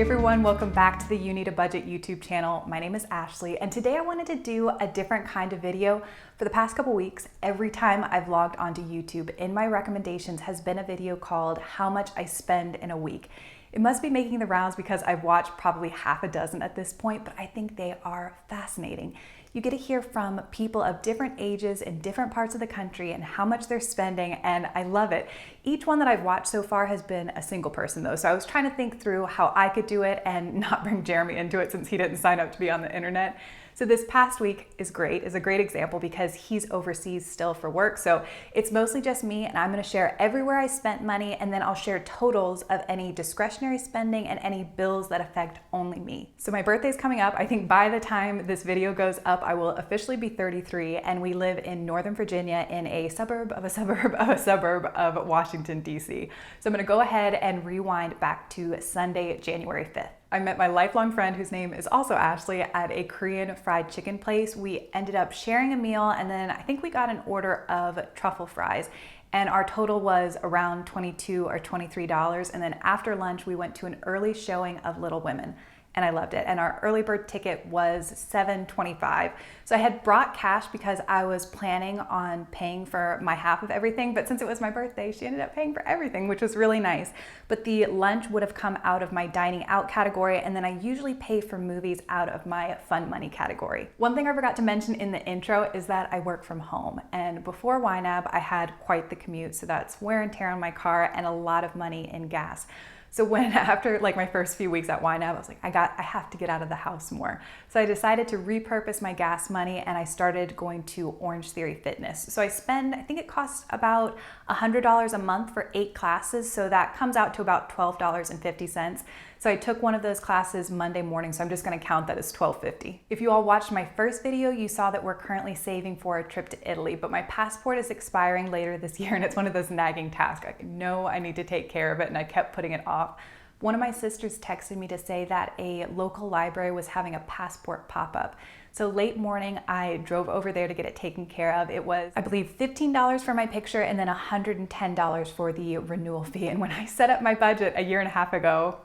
everyone, welcome back to the You Need a Budget YouTube channel. My name is Ashley, and today I wanted to do a different kind of video. For the past couple weeks, every time I've logged onto YouTube, in my recommendations has been a video called How Much I Spend in a Week. It must be making the rounds because I've watched probably half a dozen at this point, but I think they are fascinating. You get to hear from people of different ages in different parts of the country and how much they're spending, and I love it. Each one that I've watched so far has been a single person though, so I was trying to think through how I could do it and not bring Jeremy into it since he didn't sign up to be on the internet. So this past week is a great example because he's overseas still for work. So it's mostly just me, and I'm gonna share everywhere I spent money, and then I'll share totals of any discretionary spending and any bills that affect only me. So my birthday's coming up. I think by the time this video goes up, I will officially be 33, and we live in Northern Virginia in a suburb of a suburb of a suburb of Washington, D.C. So I'm gonna go ahead and rewind back to Sunday, January 5th. I met my lifelong friend, whose name is also Ashley, at a Korean fried chicken place. We ended up sharing a meal, and then I think we got an order of truffle fries, and our total was around $22 or $23. And then after lunch, we went to an early showing of Little Women, and I loved it. And our early bird ticket was $7.25. So I had brought cash because I was planning on paying for my half of everything, but since it was my birthday, she ended up paying for everything, which was really nice. But the lunch would have come out of my dining out category, and then I usually pay for movies out of my fun money category. One thing I forgot to mention in the intro is that I work from home, and before YNAB, I had quite the commute, so that's wear and tear on my car and a lot of money in gas. So after like my first few weeks at YNAB, I was like, I have to get out of the house more. So I decided to repurpose my gas money, and I started going to Orange Theory Fitness. So I think it costs about $100 a month for 8 classes. So that comes out to about $12.50. So I took one of those classes Monday morning, so I'm just gonna count that as $12.50. If you all watched my first video, you saw that we're currently saving for a trip to Italy, but my passport is expiring later this year, and it's one of those nagging tasks. I know I need to take care of it, and I kept putting it off. One of my sisters texted me to say that a local library was having a passport pop-up. So late morning, I drove over there to get it taken care of. It was, I believe, $15 for my picture and then $110 for the renewal fee. And when I set up my budget a year and a half ago,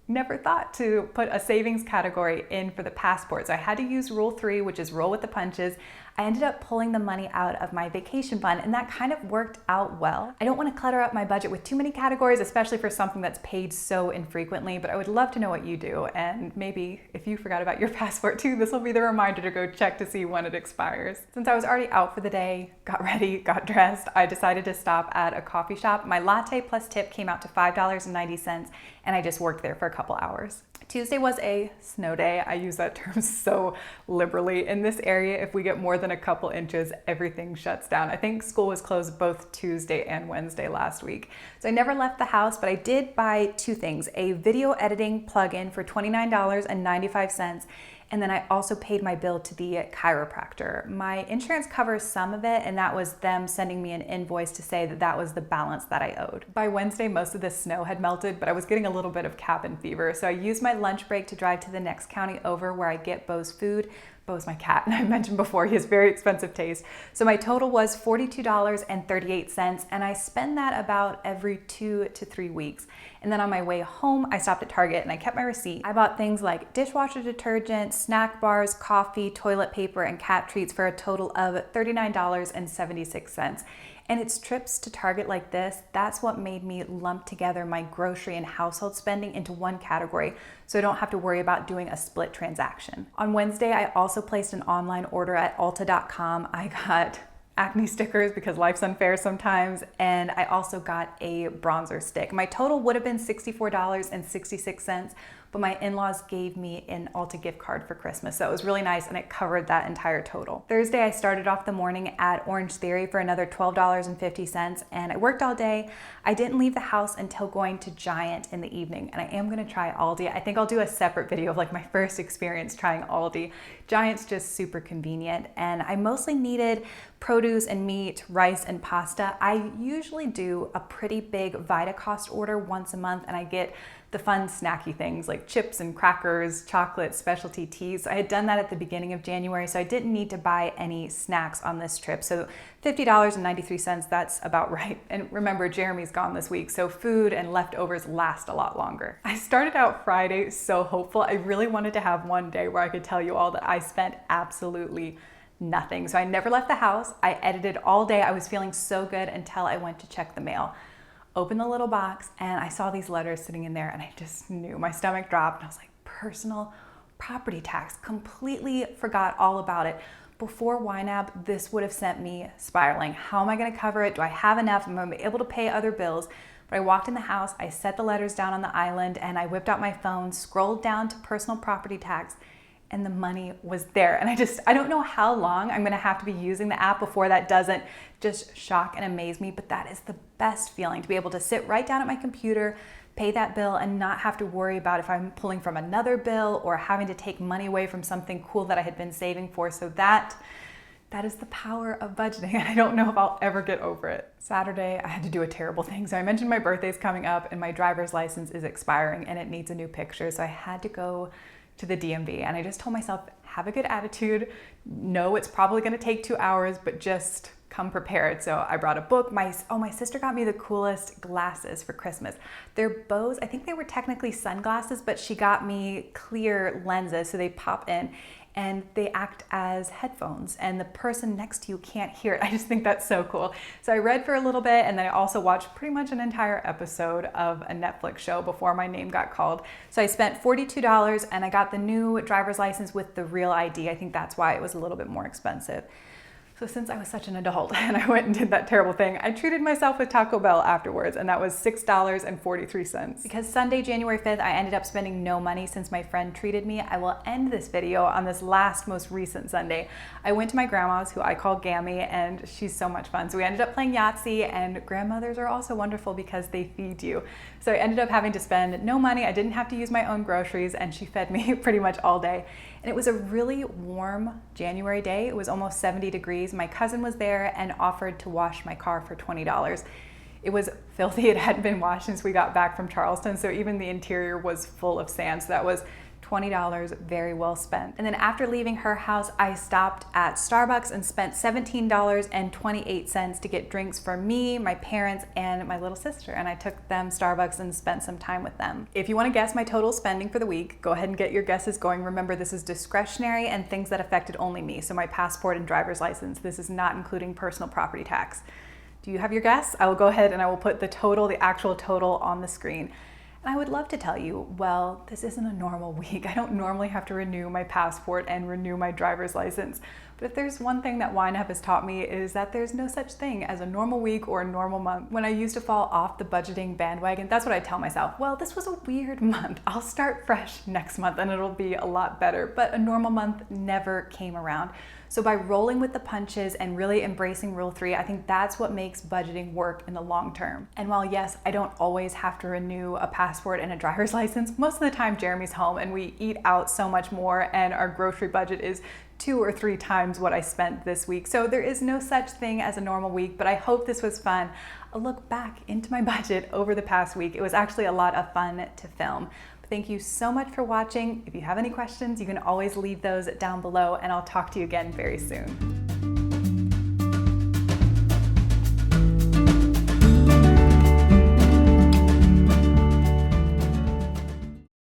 never thought to put a savings category in for the passport. So I had to use Rule 3, which is roll with the punches. I ended up pulling the money out of my vacation fund, and that kind of worked out well. I don't want to clutter up my budget with too many categories, especially for something that's paid so infrequently, but I would love to know what you do. And maybe if you forgot about your passport too, this will be the reminder to go check to see when it expires. Since I was already out for the day, got ready, got dressed, I decided to stop at a coffee shop. My latte plus tip came out to $5.90, and I just worked there for a couple hours. Tuesday was a snow day. I use that term so liberally. In this area, if we get more than a couple inches, everything shuts down. I think school was closed both Tuesday and Wednesday last week. So I never left the house, but I did buy 2 things: a video editing plugin for $29.95, and then I also paid my bill to the chiropractor. My insurance covers some of it, and that was them sending me an invoice to say that that was the balance that I owed. By Wednesday, most of the snow had melted, but I was getting a little bit of cabin fever, so I used my lunch break to drive to the next county over where I get Bo's food. Bo's my cat, and I mentioned before, he has very expensive taste. So my total was $42.38, and I spend that about every 2 to 3 weeks. And then on my way home, I stopped at Target and I kept my receipt. I bought things like dishwasher detergent, snack bars, coffee, toilet paper, and cat treats for a total of $39.76. And it's trips to Target like this, that's what made me lump together my grocery and household spending into one category, so I don't have to worry about doing a split transaction. On Wednesday, I also placed an online order at Ulta.com. I got acne stickers because life's unfair sometimes, and I also got a bronzer stick. My total would have been $64.66, but my in-laws gave me an Ulta gift card for Christmas, so it was really nice, and it covered that entire total. Thursday, I started off the morning at Orange Theory for another $12.50, and I worked all day. I didn't leave the house until going to Giant in the evening, and I am gonna try Aldi. I think I'll do a separate video of like my first experience trying Aldi. Giant's just super convenient, and I mostly needed produce and meat, rice and pasta. I usually do a pretty big Vitacost order once a month, and I get the fun snacky things like chips and crackers, chocolate, specialty teas. I had done that at the beginning of January, so I didn't need to buy any snacks on this trip. So $50.93, that's about right. And remember, Jeremy's gone this week, so food and leftovers last a lot longer. I started out Friday so hopeful. I really wanted to have one day where I could tell you all that I spent absolutely nothing. So I never left the house. I edited all day. I was feeling so good until I went to check the mail. Opened the little box and I saw these letters sitting in there and I just knew. My stomach dropped and I was like, personal property tax. Completely forgot all about it. Before YNAB, this would have sent me spiraling. How am I going to cover it? Do I have enough? Am I able to pay other bills? But I walked in the house, I set the letters down on the island, and I whipped out my phone, scrolled down to personal property tax, and the money was there. And I don't know how long I'm gonna have to be using the app before that doesn't just shock and amaze me, but that is the best feeling, to be able to sit right down at my computer, pay that bill, and not have to worry about if I'm pulling from another bill or having to take money away from something cool that I had been saving for. So that is the power of budgeting, and I don't know if I'll ever get over it. Saturday, I had to do a terrible thing. So I mentioned my birthday's coming up and my driver's license is expiring and it needs a new picture. So I had to go to the DMV, and I just told myself, have a good attitude. No, it's probably gonna take 2 hours, but just come prepared. So I brought a book. My sister got me the coolest glasses for Christmas. They're Bose. I think they were technically sunglasses, but she got me clear lenses so they pop in and they act as headphones and the person next to you can't hear it. I just think that's so cool. So I read for a little bit and then I also watched pretty much an entire episode of a Netflix show before my name got called. So I spent $42 and I got the new driver's license with the real ID. I think that's why it was a little bit more expensive. So since I was such an adult and I went and did that terrible thing, I treated myself with Taco Bell afterwards, and that was $6.43. Because Sunday, January 5th, I ended up spending no money since my friend treated me, I will end this video on this most recent Sunday. I went to my grandma's, who I call Gammy, and she's so much fun. So we ended up playing Yahtzee, and grandmothers are also wonderful because they feed you. So I ended up having to spend no money. I didn't have to use my own groceries, and she fed me pretty much all day. And it was a really warm January day. It was almost 70 degrees. My cousin was there and offered to wash my car for $20. It was filthy. It hadn't been washed since we got back from Charleston, so even the interior was full of sand. So that was $20 very well spent. And then after leaving her house, I stopped at Starbucks and spent $17.28 to get drinks for me, my parents, and my little sister. And I took them Starbucks and spent some time with them. If you want to guess my total spending for the week, go ahead and get your guesses going. Remember, this is discretionary and things that affected only me. So my passport and driver's license. This is not including personal property tax. Do you have your guess? I will go ahead and I will put the actual total on the screen. And I would love to tell you, well, this isn't a normal week. I don't normally have to renew my passport and renew my driver's license. But if there's one thing that YNAB has taught me, is that there's no such thing as a normal week or a normal month. When I used to fall off the budgeting bandwagon, that's what I tell myself. Well, this was a weird month. I'll start fresh next month and it'll be a lot better. But a normal month never came around. So by rolling with the punches and really embracing Rule 3, I think that's what makes budgeting work in the long term. And while yes, I don't always have to renew a passport and a driver's license, most of the time Jeremy's home and we eat out so much more and our grocery budget is 2 or 3 times what I spent this week. So there is no such thing as a normal week, but I hope this was fun. A look back into my budget over the past week. It was actually a lot of fun to film. Thank you so much for watching. If you have any questions, you can always leave those down below, and I'll talk to you again very soon.